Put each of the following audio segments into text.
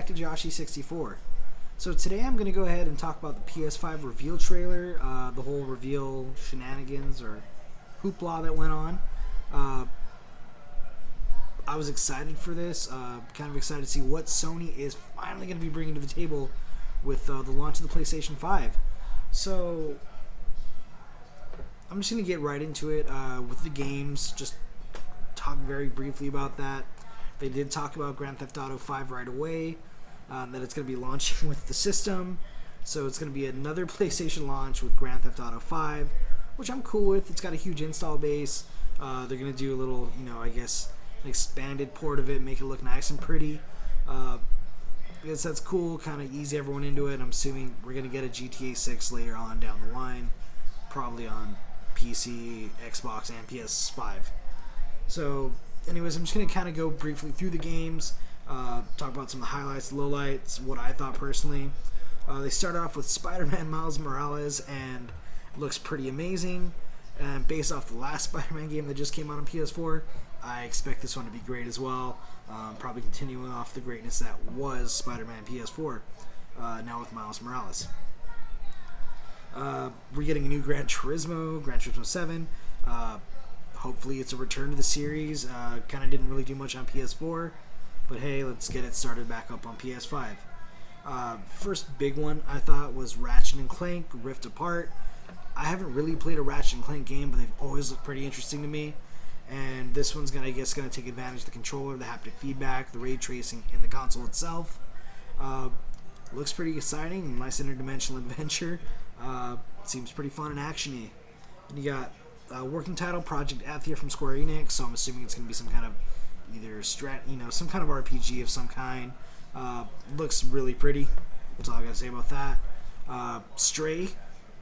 back to Joshy64. So today I'm going to go ahead and talk about the PS5 reveal trailer, the whole reveal shenanigans or hoopla that went on. I was excited for this, kind of excited to see what Sony is finally going to be bringing to the table with the launch of the PlayStation 5. So I'm just going to get right into it with the games, just talk very briefly about that. They did talk about Grand Theft Auto 5 right away, that it's going to be launching with the system. So it's going to be another PlayStation launch with Grand Theft Auto 5, which I'm cool with. It's got a huge install base. They're going to do a little, I guess, an expanded port of it, make it look nice and pretty. I guess that's cool, kind of ease everyone into it. I'm assuming we're going to get a GTA 6 later on down the line, probably on PC, Xbox, and PS5. So, anyways, I'm just going to kind of go briefly through the games, talk about some of the highlights, lowlights, what I thought personally. They start off with Spider-Man Miles Morales, and it looks pretty amazing. And based off the last Spider-Man game that just came out on PS4, I expect this one to be great as well. Probably continuing off the greatness that was Spider-Man PS4, now with Miles Morales. We're getting a new Gran Turismo 7. Hopefully it's a return to the series. Kind of didn't really do much on PS4, but hey, let's get it started back up on PS5. First big one I thought was Ratchet & Clank Rift Apart. I haven't really played a Ratchet & Clank game, but they've always looked pretty interesting to me. And this one's gonna take advantage of the controller, the haptic feedback, the ray tracing in the console itself. Looks pretty exciting, nice interdimensional adventure. Seems pretty fun and actiony. And you got working title Project Athia from Square Enix, so I'm assuming it's gonna be some kind of either some kind of RPG of some kind. Looks really pretty. That's all I gotta say about that. Stray,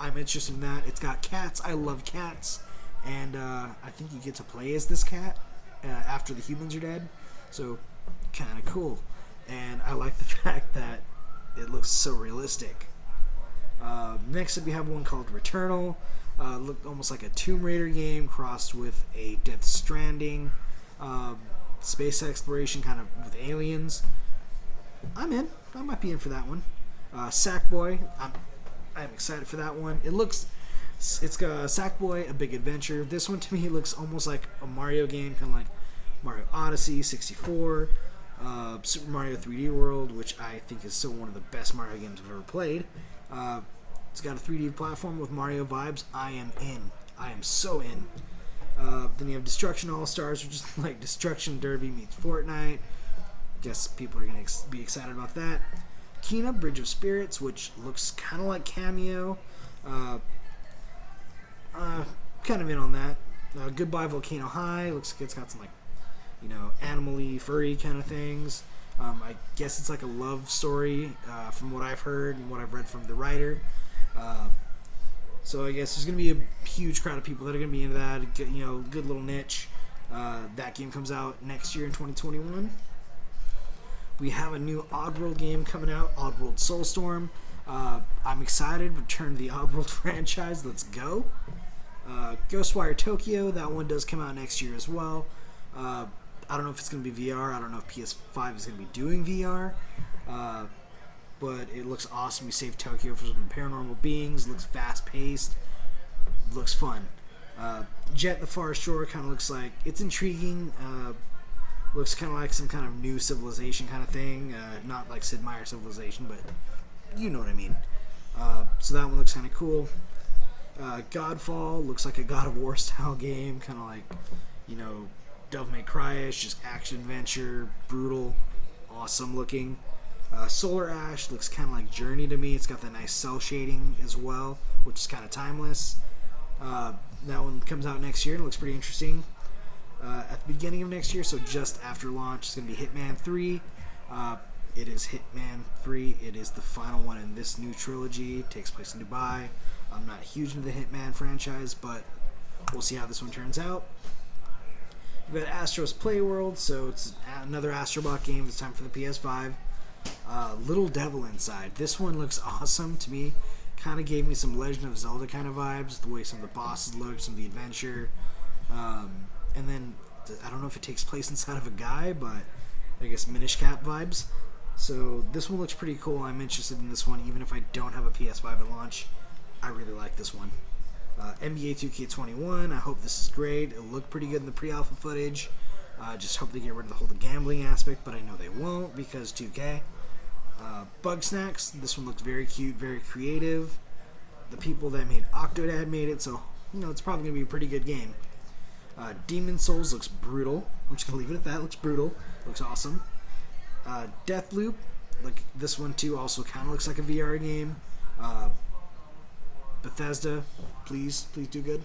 I'm interested in that. It's got cats. I love cats. And I think you get to play as this cat after the humans are dead. So, kind of cool. And I like the fact that it looks so realistic. Next up, we have one called Returnal. Looked almost like a Tomb Raider game crossed with a Death Stranding. Space exploration kind of with aliens. I'm in. I might be in for that one. Sackboy. I'm excited for that one. It's got Sackboy, A Big Adventure. This one to me looks almost like a Mario game, kind of like Mario Odyssey 64, Super Mario 3D World, which I think is still one of the best Mario games I've ever played. It's got a 3D platform with Mario vibes. I am in. I am so in. Then you have Destruction All-Stars, which is like Destruction Derby meets Fortnite. Guess people are going to be excited about that. Kena, Bridge of Spirits, which looks kind of like Cameo. Kind of in on that. Goodbye Volcano High. Looks like it's got some animal-y, furry kind of things. I guess it's like a love story from what I've heard and what I've read from the writer. So I guess there's going to be a huge crowd of people that are going to be into that. Good little niche. That game comes out next year in 2021. We have a new Oddworld game coming out, Oddworld Soulstorm. I'm excited. Return to the Oddworld franchise. Let's go. Ghostwire Tokyo. That one does come out next year as well. I don't know if it's going to be VR. I don't know if PS5 is going to be doing VR. But it looks awesome. We saved Tokyo from some paranormal beings. Looks fast-paced. Looks fun. Jet the Far Shore kind of looks like... It's intriguing. Looks kind of like some kind of new civilization kind of thing. Not like Sid Meier's Civilization, but you know what I mean. So that one looks kind of cool. Godfall looks like a God of War style game. Kind of like, Devil May Cry-ish. Just action-adventure. Brutal. Awesome looking. Solar Ash looks kind of like Journey to me. It's got that nice cell shading as well, which is kind of timeless. That one comes out next year. It looks pretty interesting. At the beginning of next year, so just after launch, it's going to be Hitman 3. It is Hitman 3. It is the final one in this new trilogy. It takes place in Dubai. I'm not huge into the Hitman franchise, but we'll see how this one turns out. We've got Astro's Playworld, so it's another Astrobot game, this time for the PS5. Little Devil Inside. This one looks awesome to me. Kind of gave me some Legend of Zelda kind of vibes, the way some of the bosses look, some of the adventure. And then, I don't know if it takes place inside of a guy, but I guess Minish Cap vibes. So this one looks pretty cool. I'm interested in this one, even if I don't have a PS5 at launch. I really like this one. NBA 2K21. I hope this is great. It looked pretty good in the pre-alpha footage. Just hope they get rid of the whole gambling aspect, but I know they won't because 2K. Bug Snacks. This one looks very cute, very creative. The people that made Octodad made it, so it's probably gonna be a pretty good game. Demon Souls looks brutal. I'm just gonna leave it at that. Looks brutal. Looks awesome. Deathloop, like this one too, also kind of looks like a VR game. Bethesda, please do good.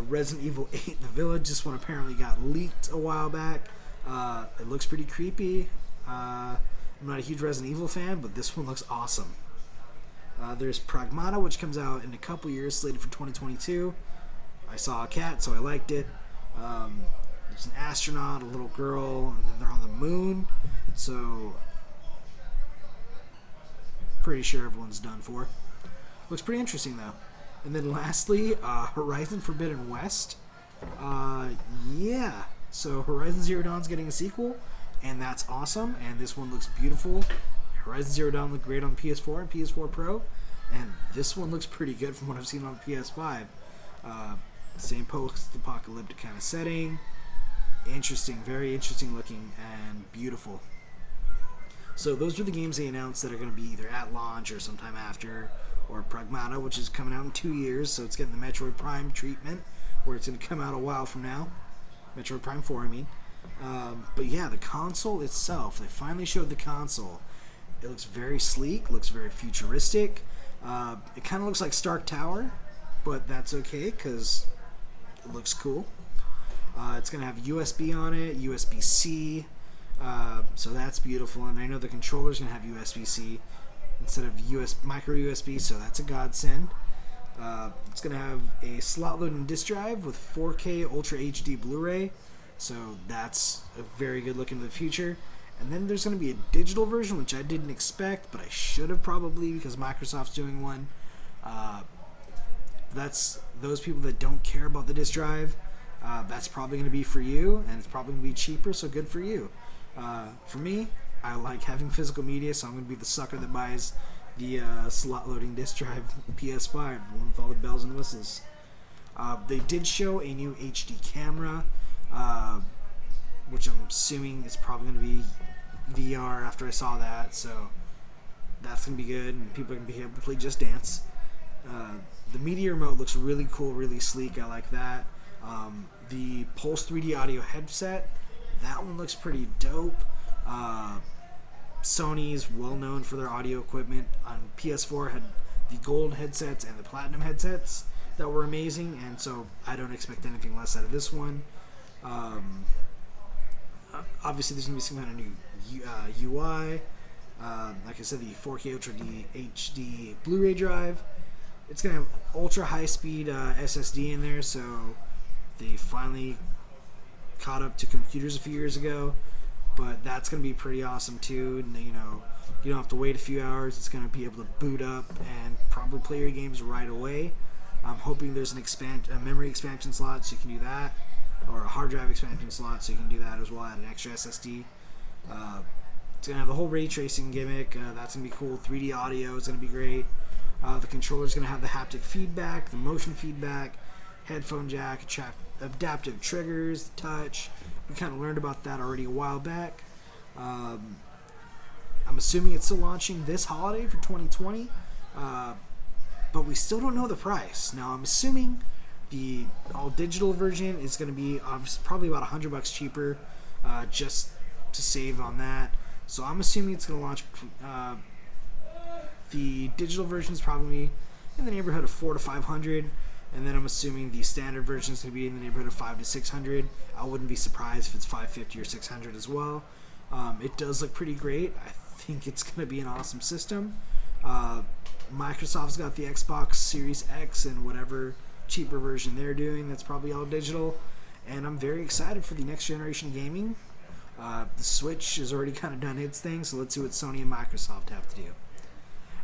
Resident Evil 8 The Village, this one apparently got leaked a while back. It looks pretty creepy. I'm not a huge Resident Evil fan, but this one looks awesome. There's Pragmata, which comes out in a couple years, slated for 2022. I saw a cat, so I liked it. There's an astronaut, a little girl, and then they're on the moon. So, pretty sure everyone's done for. Looks pretty interesting, though. And then lastly, Horizon Forbidden West. Yeah. So, Horizon Zero Dawn's getting a sequel, and that's awesome. And this one looks beautiful. Horizon Zero Dawn looked great on PS4 and PS4 Pro. And this one looks pretty good from what I've seen on PS5. Same post-apocalyptic kind of setting. Interesting, very interesting looking, and beautiful. So those are the games they announced that are going to be either at launch or sometime after, or Pragmata, which is coming out in 2 years, so it's getting the Metroid Prime treatment, where it's going to come out a while from now. Metroid Prime 4, I mean. But yeah, the console itself, they finally showed the console. It looks very sleek, looks very futuristic. It kind of looks like Stark Tower, but that's okay, because it looks cool. It's going to have USB on it, USB-C, so that's beautiful. And I know the controller's going to have USB-C instead of micro USB, so that's a godsend. It's going to have a slot-loading disk drive with 4K Ultra HD Blu-ray, so that's a very good look into the future. And then there's going to be a digital version, which I didn't expect, but I should have probably, because Microsoft's doing one. That's those people that don't care about the disk drive. That's probably going to be for you, and it's probably going to be cheaper, so good for you. For me, I like having physical media, so I'm going to be the sucker that buys the slot-loading disk drive PS5, the one with all the bells and whistles. They did show a new HD camera, which I'm assuming is probably going to be VR after I saw that, so that's going to be good, and people are going to be able to play Just Dance. The media remote looks really cool, really sleek. I like that. The Pulse 3D audio headset, that one looks pretty dope. Sony's well known for their audio equipment. On PS4 had the gold headsets and the platinum headsets that were amazing, and so I don't expect anything less out of this one. Obviously there's going to be some kind of new UI. Like I said, the 4K Ultra HD Blu-ray drive. It's going to have ultra high-speed SSD in there, so they finally caught up to computers a few years ago. But that's going to be pretty awesome too. And, you don't have to wait a few hours. It's going to be able to boot up and probably play your games right away. I'm hoping there's a memory expansion slot so you can do that, or a hard drive expansion slot so you can do that as well. Add an extra SSD. It's going to have the whole ray tracing gimmick. That's going to be cool. 3D audio is going to be great. The controller is going to have the haptic feedback, the motion feedback, headphone jack, adaptive triggers, touch. We kind of learned about that already a while back. I'm assuming it's still launching this holiday for 2020, but we still don't know the price. Now, I'm assuming the all-digital version is going to be probably about $100 cheaper, just to save on that. So I'm assuming it's going to launch. The digital version is probably in the neighborhood of $400 to $500, and then I'm assuming the standard version is going to be in the neighborhood of $500 to $600. I wouldn't be surprised if it's $550 or $600 as well. It does look pretty great. I think it's going to be an awesome system. Microsoft's got the Xbox Series X and whatever cheaper version they're doing that's probably all digital, and I'm very excited for the next generation of gaming. The Switch has already kind of done its thing, so let's see what Sony and Microsoft have to do.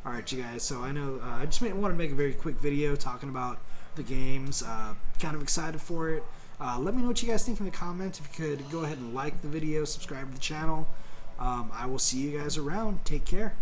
Alright, you guys, so I know I just want to make a very quick video talking about the games. Kind of excited for it. Let me know what you guys think in the comments. If you could go ahead and like the video, subscribe to the channel. I will see you guys around. Take care.